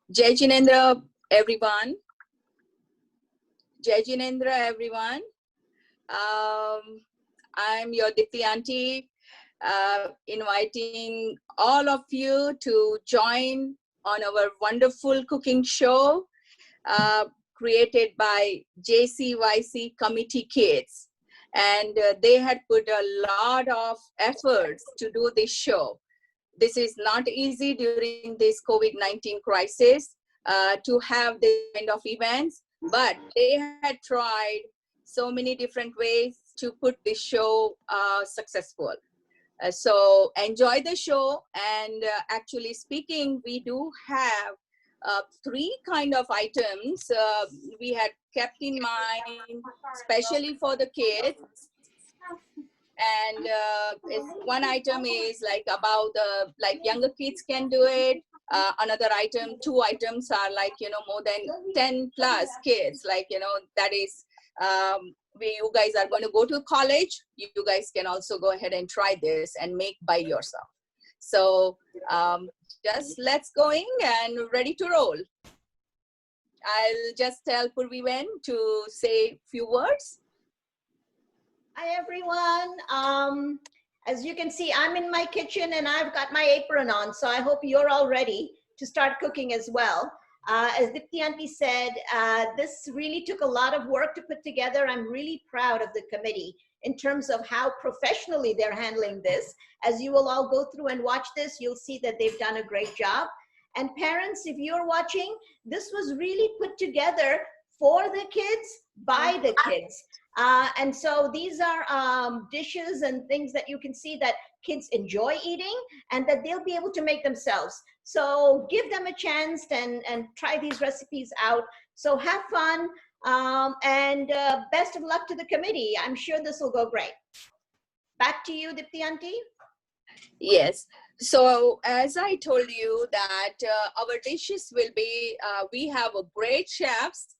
Jai Jinendra, everyone. Jai Jinendra, everyone. I'm your Dipti auntie, inviting all of you to join on our wonderful cooking show created by JCYC Committee Kids. And they had put a lot of efforts to do this show. This is not easy during this COVID-19 crisis to have this kind of events, but they had tried so many different ways to put this show successful. So enjoy the show. And actually speaking, we do have three kind of items we had kept in mind, especially for the kids. And one item is like about the like younger kids can do it. Another item, two items are like, you know, more than 10 plus kids, like, you know, that is where you guys are going to go to college. You guys can also go ahead and try this and make by yourself. So just let's going and ready to roll. I'll just tell Purviven to say few words. Hi, everyone. As you can see, I'm in my kitchen and I've got my apron on, so I hope you're all ready to start cooking as well. As Dipti auntie said, this really took a lot of work to put together. I'm really proud of the committee in terms of how professionally they're handling this. As you will all go through and watch this, you'll see that they've done a great job. And parents, if you're watching, this was really put together for the kids, by the kids. And so these are dishes and things that you can see that kids enjoy eating and that they'll be able to make themselves. So give them a chance and try these recipes out. So have fun and best of luck to the committee. I'm sure this will go great. Back to you, Dipti auntie. Yes. So as I told you that our dishes will be, we have a great chefs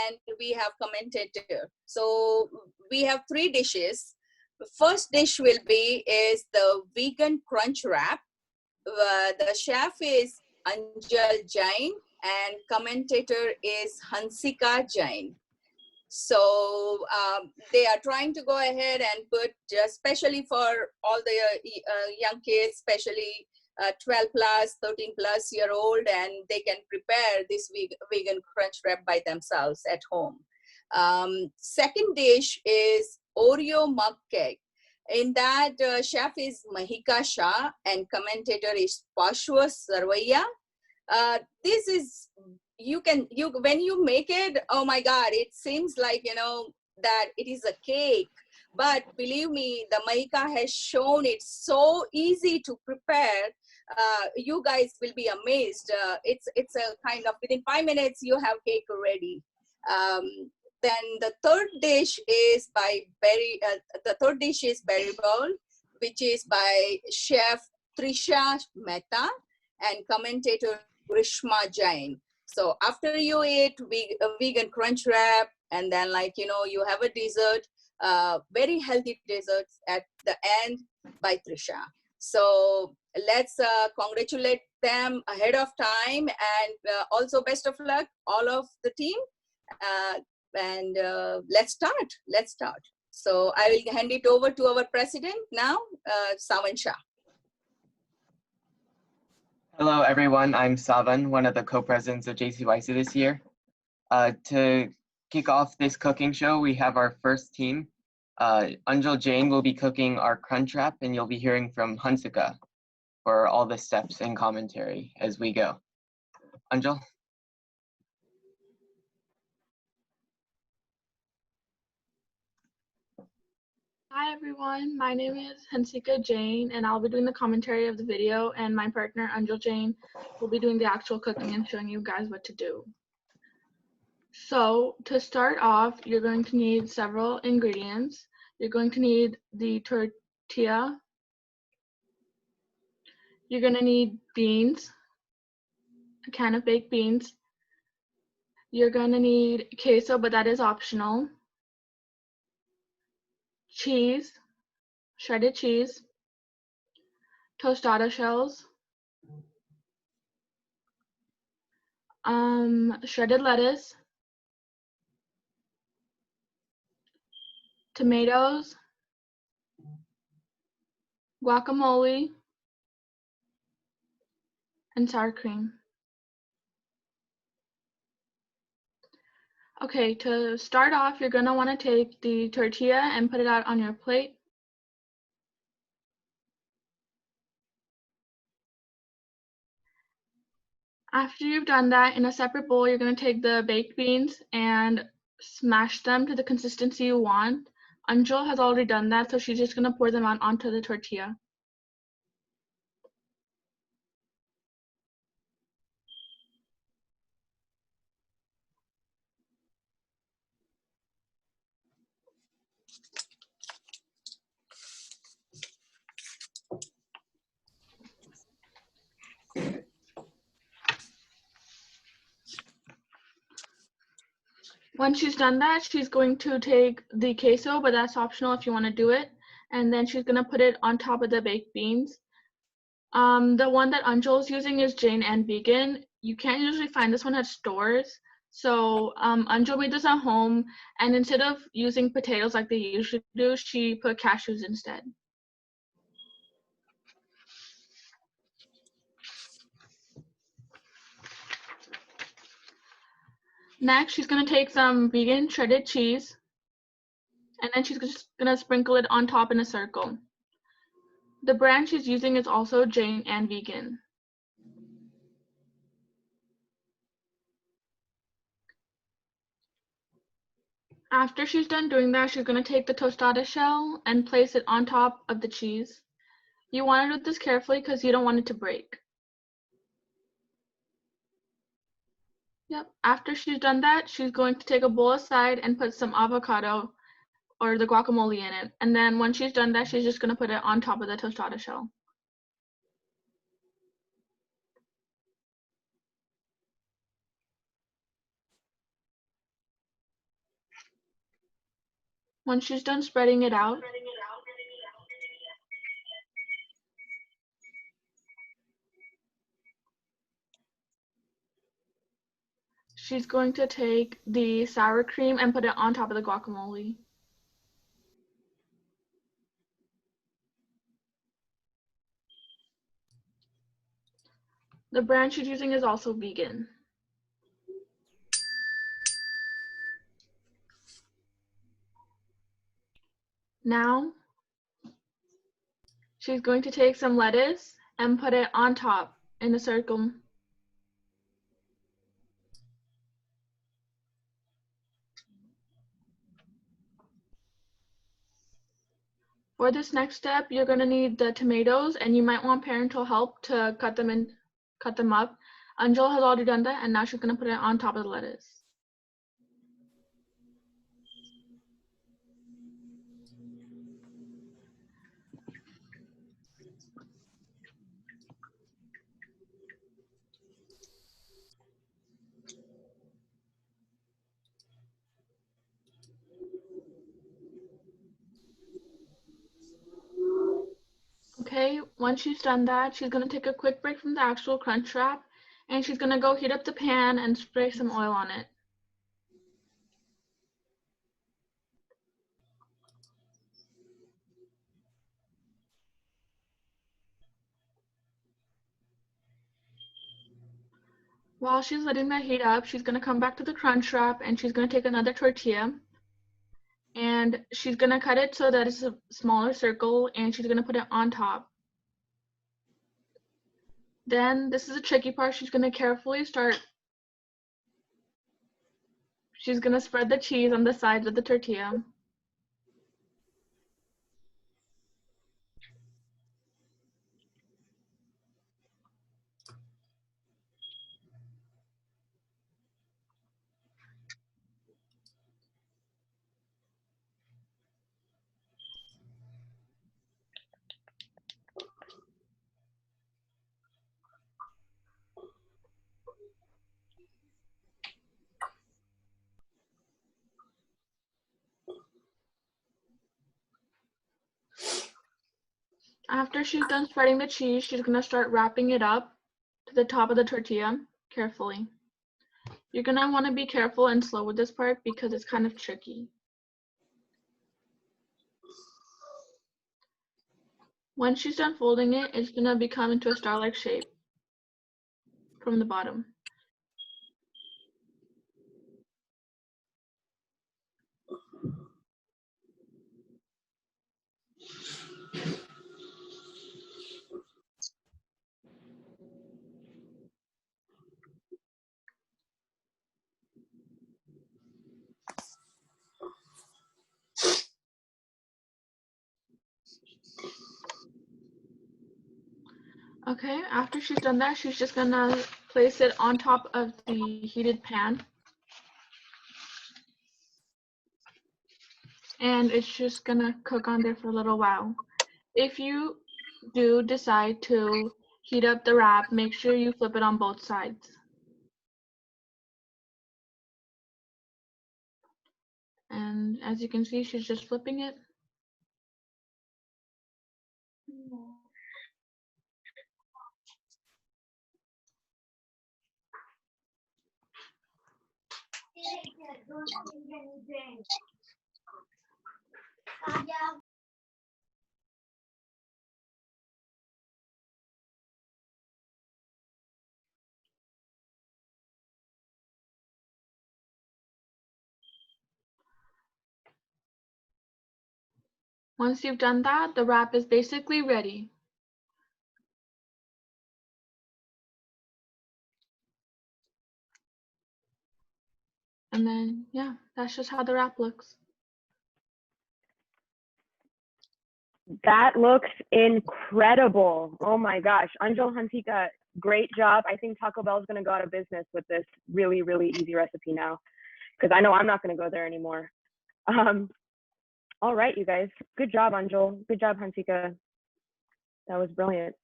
and we have commentator. So we have three dishes. The first dish will be is the vegan Crunchwrap. The chef is Anjal Jain and commentator is Hansika Jain. So they are trying to go ahead and put, especially for all the young kids, especially 12 plus, 13 plus year old, and they can prepare this vegan Crunchwrap by themselves at home. Second dish is Oreo Mug Cake. In that, chef is Mahika Shah and commentator is Pashwa Sarvaiya. This is, when you make it, oh my God, it seems like, you know, that it is a cake. But believe me, the Mahika has shown it so easy to prepare. You guys will be amazed. It's a kind of, within 5 minutes, you have cake ready. Then the third dish is by Berry Bowl, which is by Chef Trisha Mehta and commentator Grishma Jain. So after you eat vegan Crunchwrap, and then, like, you know, you have a dessert, very healthy desserts at the end by Trisha. So let's congratulate them ahead of time, and also best of luck, all of the team. And let's start. So I will hand it over to our president now, Savan Shah. Hello, everyone. I'm Savan, one of the co-presidents of JCYC this year. To kick off this cooking show, we have our first team. Anjal Jain will be cooking our Crunchwrap, and you'll be hearing from Hansika for all the steps and commentary as we go. Anjal? Hi everyone, my name is Hansika Jain and I'll be doing the commentary of the video, and my partner Anjal Jain will be doing the actual cooking and showing you guys what to do. So to start off, you're going to need several ingredients. You're going to need the tortilla. You're going to need beans, a can of baked beans. You're going to need queso, but that is optional. Cheese, shredded cheese, tostada shells, shredded lettuce, tomatoes, guacamole, and sour cream. Okay, to start off, you're gonna wanna take the tortilla and put it out on your plate. After you've done that, in a separate bowl, you're gonna take the baked beans and smash them to the consistency you want. Anjul has already done that, so she's just gonna pour them out onto the tortilla. Once she's done that, she's going to take the queso, but that's optional if you want to do it, and then she's going to put it on top of the baked beans. The one that Anjul is using is Jane and vegan. You can't usually find this one at stores. So Anjul made this at home, and instead of using potatoes like they usually do, she put cashews instead. Next, she's going to take some vegan shredded cheese, and then she's just going to sprinkle it on top in a circle. The brand she's using is also Jane and vegan. After she's done doing that, she's going to take the tostada shell and place it on top of the cheese. You want to do this carefully because you don't want it to break. Yep. After she's done that, she's going to take a bowl aside and put some avocado or the guacamole in it. And then when she's done that, she's just going to put it on top of the tostada shell. Once she's done spreading it out, she's going to take the sour cream and put it on top of the guacamole. The brand she's using is also vegan. Now, she's going to take some lettuce and put it on top in a circle. For this next step, you're going to need the tomatoes, and you might want parental help to cut them up. Anjul has already done that, and now she's going to put it on top of the lettuce. Okay, once she's done that, she's going to take a quick break from the actual Crunchwrap, and she's going to go heat up the pan and spray some oil on it. While she's letting that heat up, she's going to come back to the Crunchwrap, and she's going to take another tortilla, and she's going to cut it so that it's a smaller circle, and she's going to put it on top. Then, this is a tricky part, she's going to carefully spread the cheese on the sides of the tortilla. After she's done spreading the cheese, she's going to start wrapping it up to the top of the tortilla carefully. You're gonna want to be careful and slow with this part because it's kind of tricky. Once she's done folding it, it's gonna become into a star-like shape from the bottom. Okay, after she's done that, she's just gonna place it on top of the heated pan. And it's just gonna cook on there for a little while. If you do decide to heat up the wrap, make sure you flip it on both sides. And as you can see, she's just flipping it. Once you've done that, the wrap is basically ready. And then, yeah, that's just how the wrap looks. That looks incredible. Oh my gosh. Anjal, Hansika, great job. I think Taco Bell is going to go out of business with this really, really easy recipe now, because I know I'm not going to go there anymore. All right, you guys. Good job, Anjal. Good job, Hansika. That was brilliant.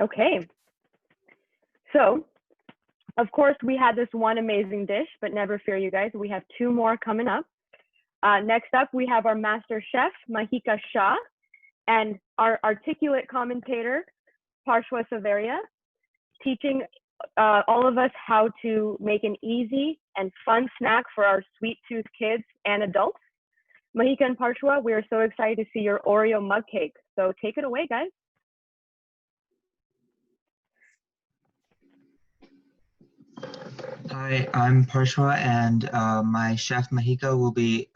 Okay. So, of course, we had this one amazing dish, but never fear, you guys. We have two more coming up. Next up, we have our master chef, Mahika Shah, and our articulate commentator, Parshwa Saveria, teaching all of us how to make an easy and fun snack for our sweet tooth kids and adults. Mahika and Parshwa, we are so excited to see your Oreo mug cake. So take it away, guys. Hi, I'm Parshwa, and my chef Mahika will be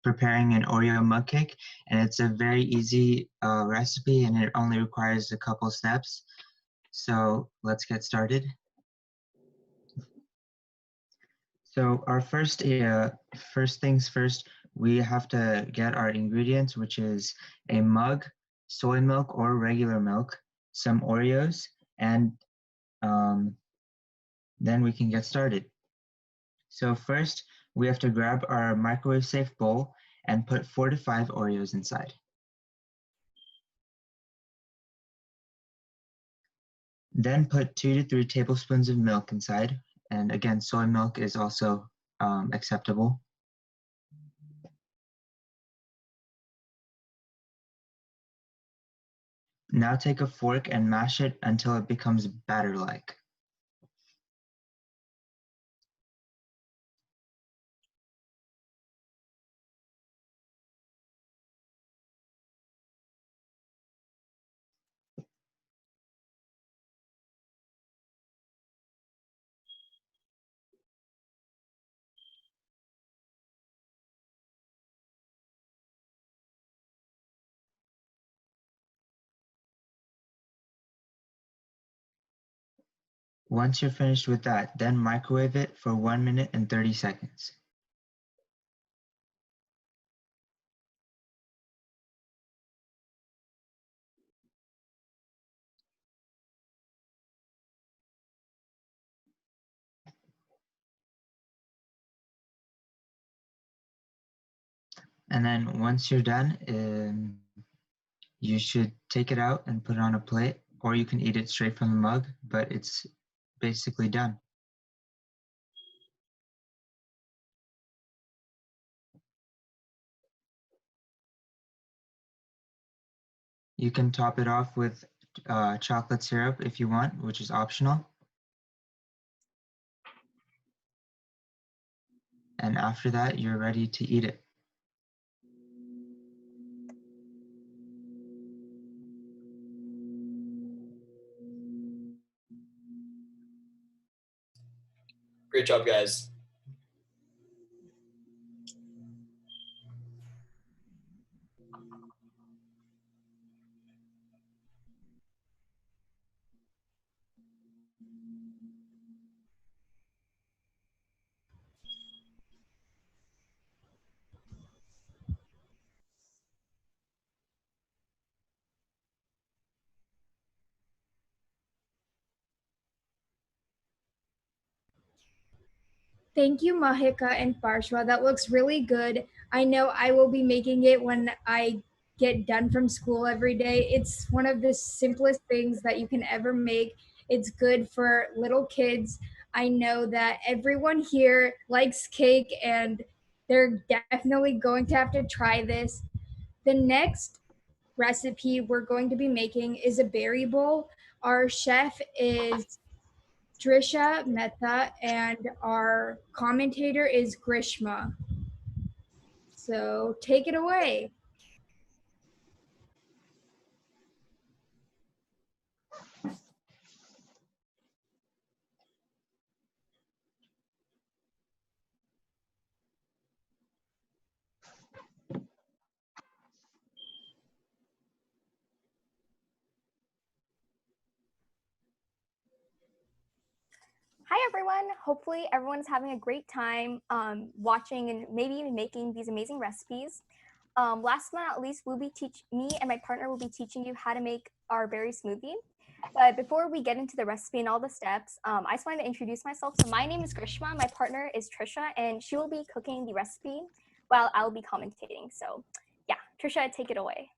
preparing an Oreo mug cake, and it's a very easy recipe, and it only requires a couple steps. So let's get started. So our first things first, we have to get our ingredients, which is a mug, soy milk or regular milk, some Oreos, and then we can get started. So first, we have to grab our microwave safe bowl and put 4 to 5 Oreos inside. Then put 2 to 3 tablespoons of milk inside. And again, soy milk is also acceptable. Now take a fork and mash it until it becomes batter-like. Once you're finished with that, then microwave it for 1 minute and 30 seconds. And then once you're done, you should take it out and put it on a plate, or you can eat it straight from the mug, but it's basically done. You can top it off with chocolate syrup if you want, which is optional. And after that, you're ready to eat it. Great job, guys. Thank you, Mahika and Parshva. That looks really good. I know I will be making it when I get done from school every day. It's one of the simplest things that you can ever make. It's good for little kids. I know that everyone here likes cake and they're definitely going to have to try this. The next recipe we're going to be making is a berry bowl. Our chef is Trisha Mehta, and our commentator is Grishma. So take it away. Hi everyone, hopefully everyone's having a great time watching and maybe even making these amazing recipes. Last but not least, me and my partner will be teaching you how to make our berry smoothie. But before we get into the recipe and all the steps, I just wanted to introduce myself. So my name is Grishma, my partner is Trisha, and she will be cooking the recipe while I'll be commentating. So yeah, Trisha, take it away.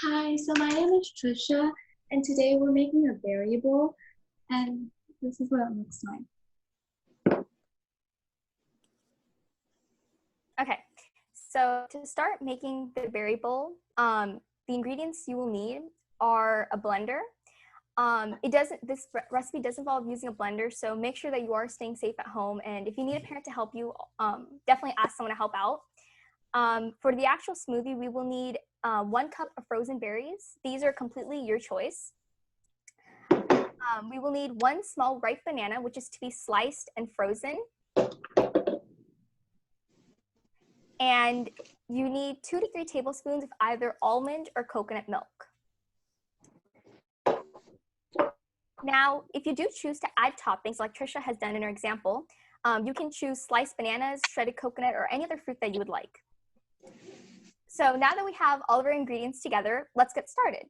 Hi, so my name is Trisha, and today we're making a berry bowl, and this is what it looks like. Okay, so to start making the berry bowl, the ingredients you will need are a blender. This recipe does involve using a blender, so make sure that you are staying safe at home. And if you need a parent to help you, definitely ask someone to help out. For the actual smoothie, we will need 1 cup of frozen berries. These are completely your choice. We will need 1 small ripe banana, which is to be sliced and frozen. And you need 2 to 3 tablespoons of either almond or coconut milk. Now, if you do choose to add toppings like Trisha has done in her example, you can choose sliced bananas, shredded coconut, or any other fruit that you would like. So now that we have all of our ingredients together, let's get started.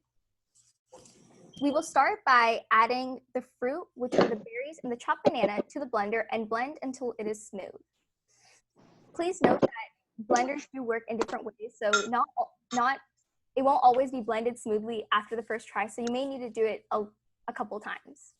We will start by adding the fruit, which are the berries and the chopped banana, to the blender and blend until it is smooth. Please note that blenders do work in different ways, so it won't always be blended smoothly after the first try, so you may need to do it a couple times.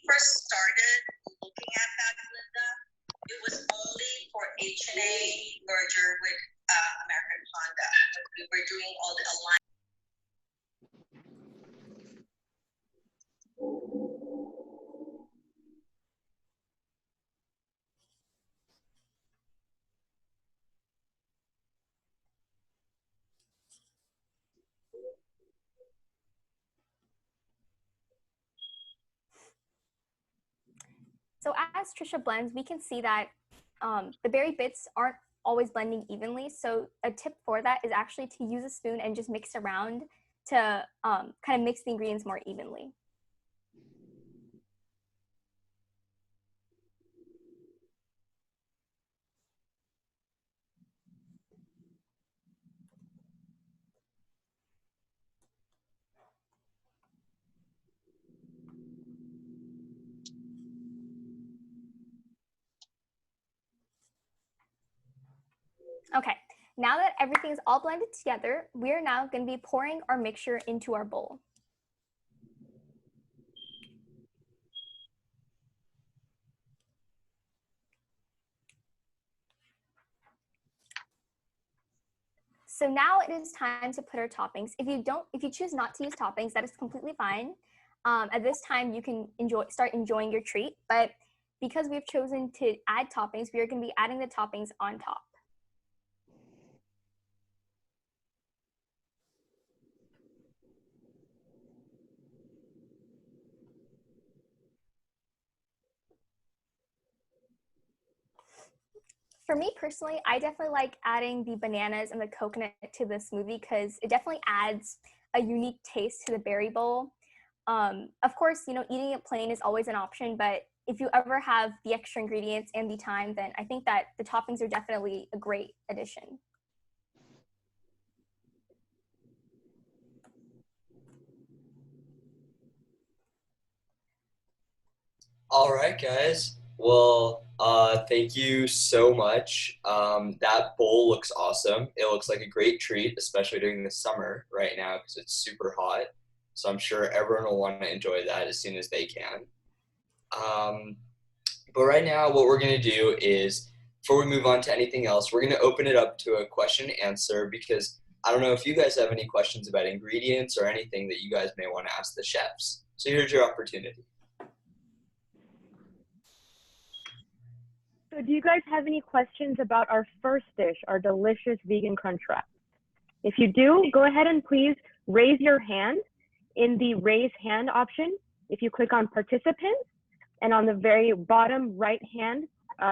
first started looking at that, Linda, it was only for H&A merger with American Honda. We were doing all the alignment. So as Trisha blends, we can see that the berry bits aren't always blending evenly. So a tip for that is actually to use a spoon and just mix around to kind of mix the ingredients more evenly. Okay, now that everything is all blended together, we're now going to be pouring our mixture into our bowl. So now it is time to put our toppings. If you choose not to use toppings, that is completely fine. At this time, you can start enjoying your treat. But because we've chosen to add toppings, we are going to be adding the toppings on top. For me personally, I definitely like adding the bananas and the coconut to the smoothie because it definitely adds a unique taste to the berry bowl. Of course, eating it plain is always an option, but if you ever have the extra ingredients and the time, then I think that the toppings are definitely a great addition. All right, guys. Well, thank you so much. That bowl looks awesome. It looks like a great treat, especially during the summer right now because it's super hot. So I'm sure everyone will want to enjoy that as soon as they can. But right now, what we're going to do is, before we move on to anything else, we're going to open it up to a question and answer because I don't know if you guys have any questions about ingredients or anything that you guys may want to ask the chefs. So here's your opportunity. So do you guys have any questions about our first dish, our delicious vegan Crunchwrap? If you do, go ahead and please raise your hand in the raise hand option. If you click on participants, and on the very bottom right hand,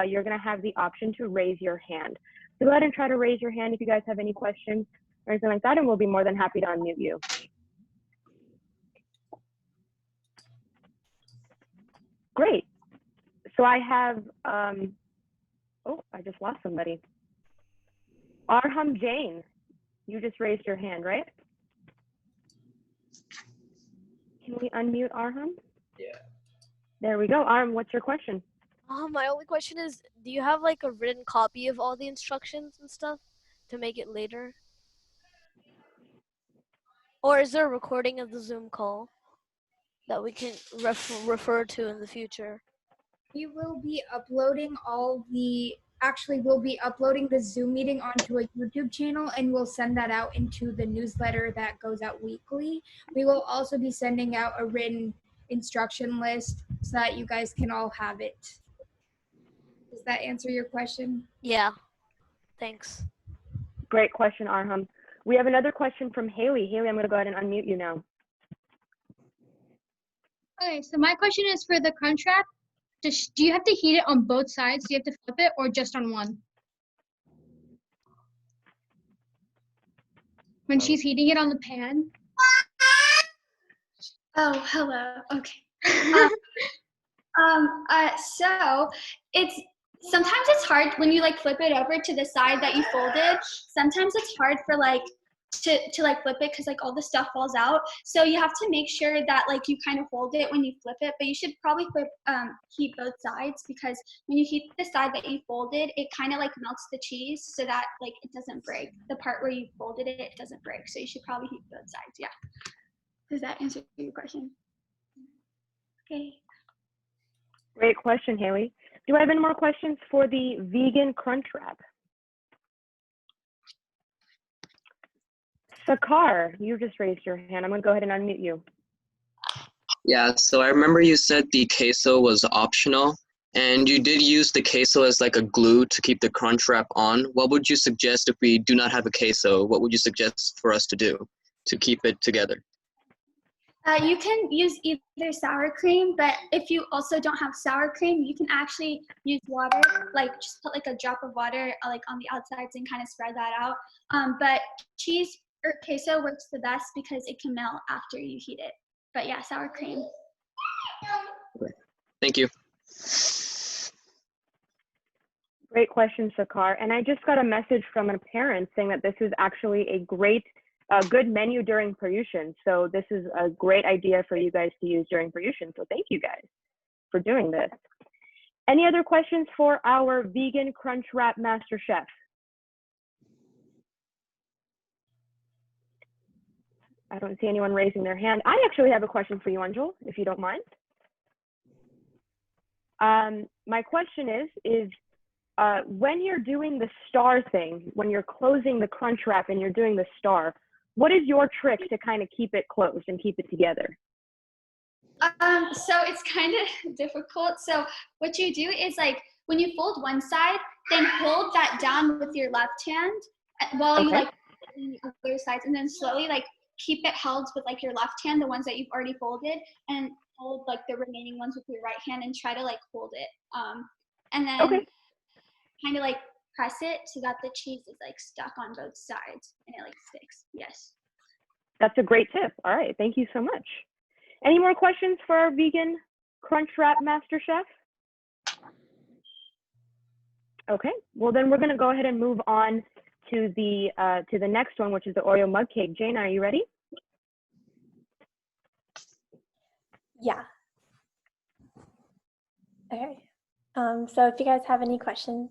you're gonna have the option to raise your hand. So go ahead and try to raise your hand if you guys have any questions or anything like that, and we'll be more than happy to unmute you. Great. So I have, oh, I just lost somebody. Arham Jain, you just raised your hand, right? Can we unmute Arham? Yeah. There we go. Arham, what's your question? My only question is, do you have like a written copy of all the instructions and stuff to make it later? Or is there a recording of the Zoom call that we can refer to in the future? We will be uploading we'll be uploading the Zoom meeting onto a YouTube channel, and we'll send that out into the newsletter that goes out weekly. We will also be sending out a written instruction list so that you guys can all have it. Does that answer your question? Yeah, thanks. Great question, Arham. We have another question from Haley. Haley, I'm gonna go ahead and unmute you now. Okay, so my question is for the Crunchwrap. Do you have to heat it on both sides? Do you have to flip it or just on one? When she's heating it on the pan? Oh, hello. Okay. So sometimes it's hard when you like flip it over to the side that you folded. Sometimes it's hard for like to like flip it because like all the stuff falls out. So you have to make sure that like you kind of hold it when you flip it, but you should probably heat both sides because when you heat the side that you folded, it kind of like melts the cheese so that like it doesn't break. The part where you folded it, it doesn't break. So you should probably heat both sides. Yeah. Does that answer your question? Okay. Great question, Haley. Do I have any more questions for the vegan Crunchwrap? Sakar, you just raised your hand. I'm gonna go ahead and unmute you. Yeah, so I remember you said the queso was optional, and you did use the queso as like a glue to keep the Crunchwrap on. What would you suggest if we do not have a queso? What would you suggest for us to do to keep it together? You can use either sour cream, but if you also don't have sour cream, you can actually use water, like just put like a drop of water like on the outsides and kind of spread that out. But cheese or queso works the best because it can melt after you heat it. But yeah, sour cream. Okay. Thank you. Great question, Sakar. And I just got a message from a parent saying that this is actually a good menu during Paryushan. So this is a great idea for you guys to use during Paryushan. So thank you guys for doing this. Any other questions for our vegan Crunchwrap Master Chef? I don't see anyone raising their hand. I actually have a question for you, Anjul, if you don't mind. My question is when you're doing the star thing, when you're closing the Crunchwrap and you're doing the star, what is your trick to kind of keep it closed and keep it together? So it's kind of difficult. So what you do is like when you fold one side, then hold that down with your left hand while you like the other sides, and then slowly like keep it held with like your left hand, the ones that you've already folded, and hold like the remaining ones with your right hand and try to like hold it. And then kind of like press it so that the cheese is like stuck on both sides and it like sticks. Yes. That's a great tip. All right, thank you so much. Any more questions for our vegan Crunchwrap Master Chef? Okay, well then we're gonna go ahead and move on to the next one, which is the Oreo Mug Cake. Jane, are you ready? Yeah. Okay. So if you guys have any questions.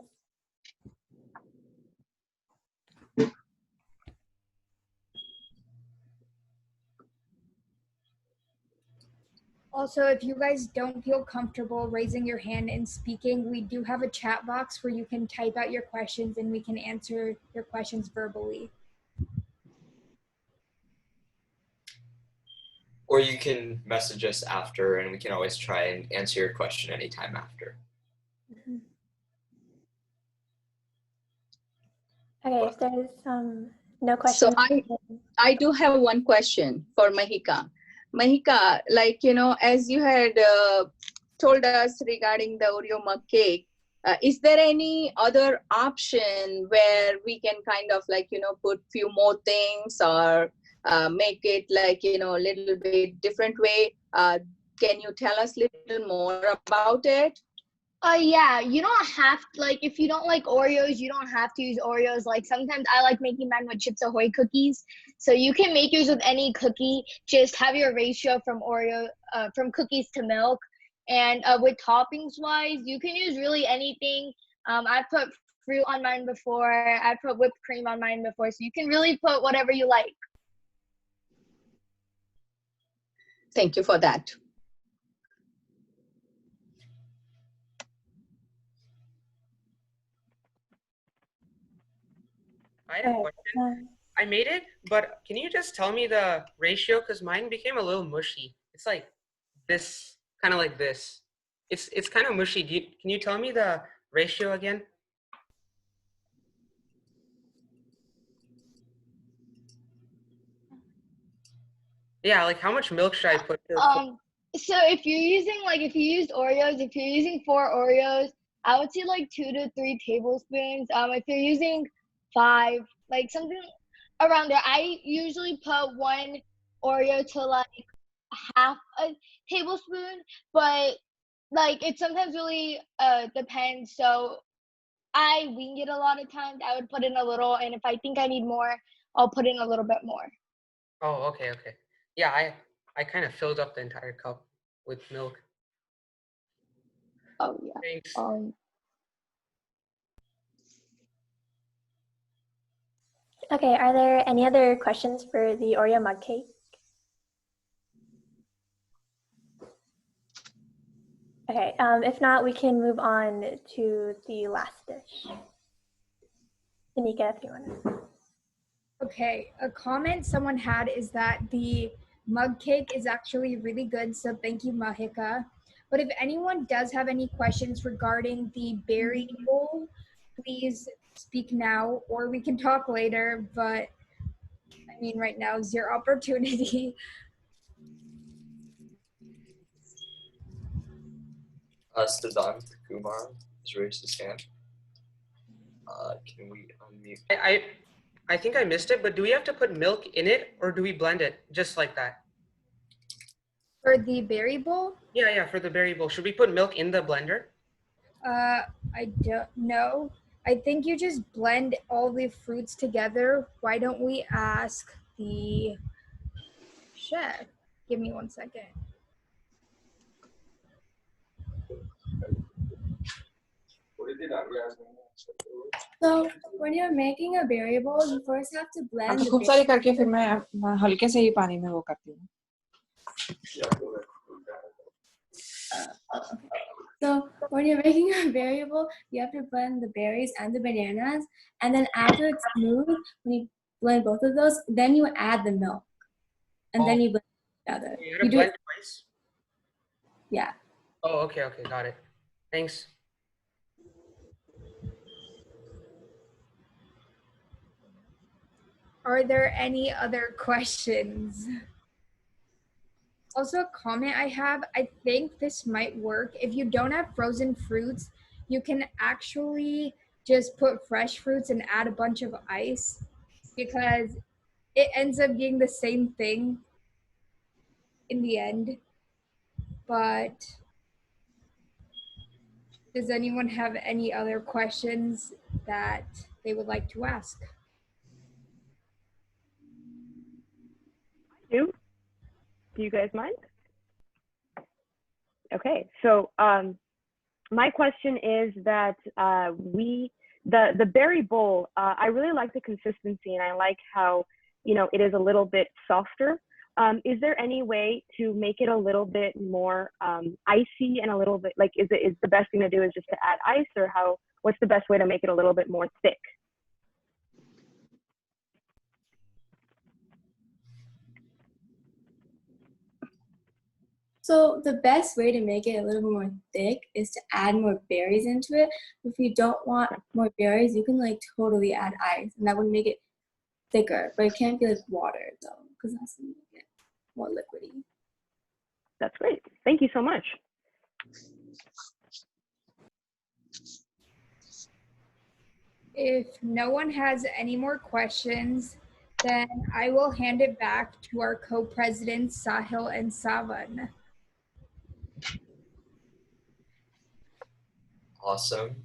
Also, if you guys don't feel comfortable raising your hand and speaking, we do have a chat box where you can type out your questions and we can answer your questions verbally. Or you can message us after and we can always try and answer your question anytime after. Okay, if there's no questions. So I do have one question for Mahika. Mahika, like, you know, as you had told us regarding the Oreo Mug Cake, is there any other option where we can kind of like, you know, put few more things or make it like, you know, a little bit different way? Can you tell us a little more about it? Yeah, you don't have to, like, if you don't like Oreos, you don't have to use Oreos. Like, sometimes I like making mine with Chips Ahoy cookies. So you can make yours with any cookie. Just have your ratio from from cookies to milk. And with toppings wise, you can use really anything. I put fruit on mine before. I put whipped cream on mine before. So you can really put whatever you like. Thank you for that. I have a question. I made it, but can you just tell me the ratio? Because mine became a little mushy. It's like this, kind of like this. It's kind of mushy. Can you tell me the ratio again? Yeah, like how much milk should I put? So if you're using, like, if you used Oreos, if you're using 4 Oreos, I would say like 2 to 3 tablespoons. If you're using 5, like something around there. I usually put 1 Oreo to like half a tablespoon, but like it sometimes really depends. So I wing it a lot of times. I would put in a little, and if I think I need more, I'll put in a little bit more. Oh, okay. Yeah, I kind of filled up the entire cup with milk. Oh yeah. Thanks. Okay, are there any other questions for the Oreo Mug Cake? Okay, if not, we can move on to the last dish. Anika, if you want. Okay, a comment someone had is that the mug cake is actually really good, so thank you, Mahika. But if anyone does have any questions regarding the berry bowl, please speak now, or we can talk later, but I mean, right now is your opportunity. Siddhant Kumar has raised his hand. Can we unmute? I think I missed it, but do we have to put milk in it or do we blend it just like that? For the berry bowl? Yeah, for the berry bowl. Should we put milk in the blender? I don't know. I think you just blend all the fruits together. Why don't we ask the chef? Give me 1 second. So when you're making a berry bowl, you first have to blend the खूब सारे करके फिर मैं हल्के से ही पानी में वो करती हूँ. So when you're making a berry bowl, you have to blend the berries and the bananas, and then after it's smooth, when you blend both of those, then you add the milk, and then you blend it together. You gotta blend twice? Yeah. Oh, okay, got it. Thanks. Are there any other questions? Also, a comment I have, I think this might work. If you don't have frozen fruits, you can actually just put fresh fruits and add a bunch of ice, because it ends up being the same thing in the end. But does anyone have any other questions that they would like to ask? Do you guys mind? Okay, so my question is that the berry bowl, I really like the consistency and I like how, it is a little bit softer. Is there any way to make it a little bit more icy and a little bit, like, is the best thing to do is just to add ice, or what's the best way to make it a little bit more thick? So the best way to make it a little more thick is to add more berries into it. If you don't want more berries, you can like totally add ice, and that would make it thicker, but it can't be like water though, because that's gonna make it more liquidy. That's great. Thank you so much. If no one has any more questions, then I will hand it back to our co-presidents, Sahil and Savan. Awesome.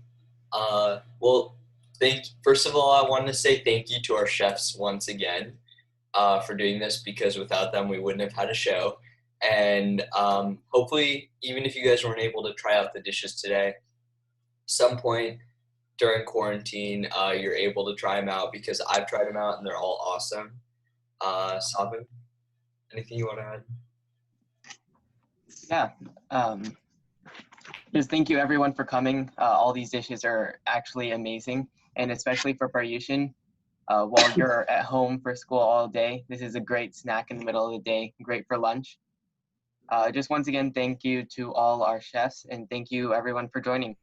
Well, first of all, I want to say thank you to our chefs once again for doing this, because without them, we wouldn't have had a show. And hopefully, even if you guys weren't able to try out the dishes today, some point during quarantine, you're able to try them out, because I've tried them out and they're all awesome. Savan, anything you want to add? Yeah. Just thank you everyone for coming. All these dishes are actually amazing, and especially for Paryushan, while you're at home for school all day, this is a great snack in the middle of the day, great for lunch. Just once again, thank you to all our chefs, and thank you everyone for joining.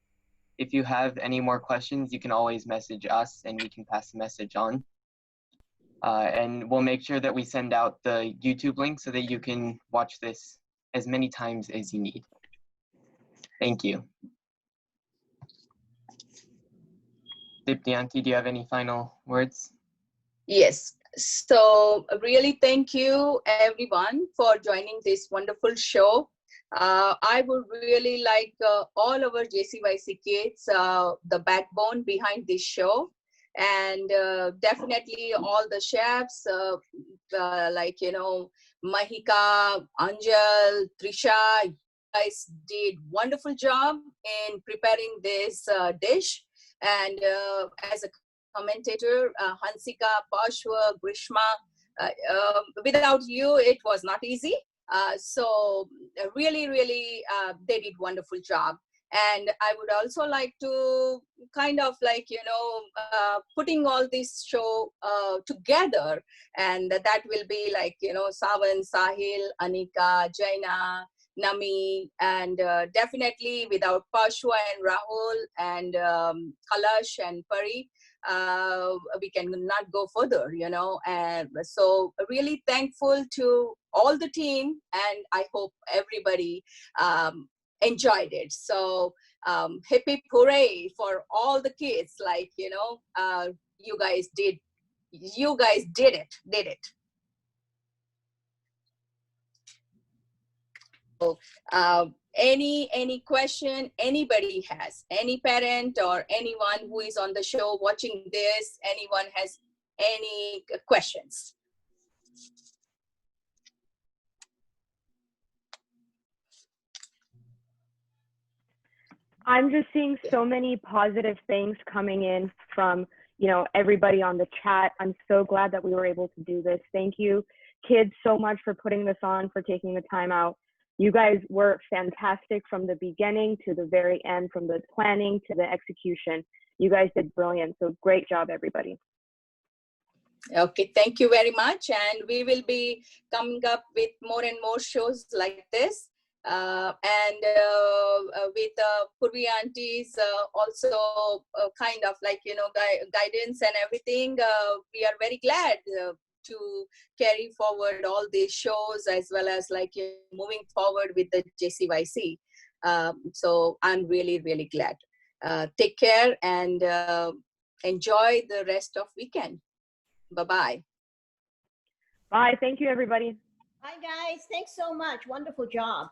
If you have any more questions, you can always message us and we can pass the message on. And we'll make sure that we send out the YouTube link so that you can watch this as many times as you need. Thank you. Diptyanti, do you have any final words? Yes. So really thank you everyone for joining this wonderful show. I would really like all our JCYC kids, the backbone behind this show, and definitely all the chefs, like, Mahika, Anjal, Trisha, you guys did wonderful job in preparing this dish. And as a commentator, Hansika, Pashwa, Grishma, without you, it was not easy. So really, really, they did wonderful job. And I would also like to kind of like, putting all this show together. And that will be like, Savan, Sahil, Anika, Jaina, Nami, and definitely without Pashwa and Rahul and Kalash and Pari, we can not go further, and so really thankful to all the team, and I hope everybody enjoyed it. So hip hip hooray for all the kids, like, you guys did it. So, any question anybody has, any parent or anyone who is on the show watching this, anyone has any questions? I'm just seeing so many positive things coming in from, everybody on the chat. I'm so glad that we were able to do this. Thank you, kids, so much for putting this on, for taking the time out. You guys were fantastic from the beginning to the very end, from the planning to the execution. You guys did brilliant. So great job, everybody. Okay, thank you very much. And we will be coming up with more and more shows like this. And with Purvi aunties also kind of like, guidance and everything, we are very glad to carry forward all these shows, as well as like moving forward with the JCYC. So I'm really, really glad. Take care and enjoy the rest of weekend. Bye-bye. Bye. Thank you, everybody. Bye, guys. Thanks so much. Wonderful job.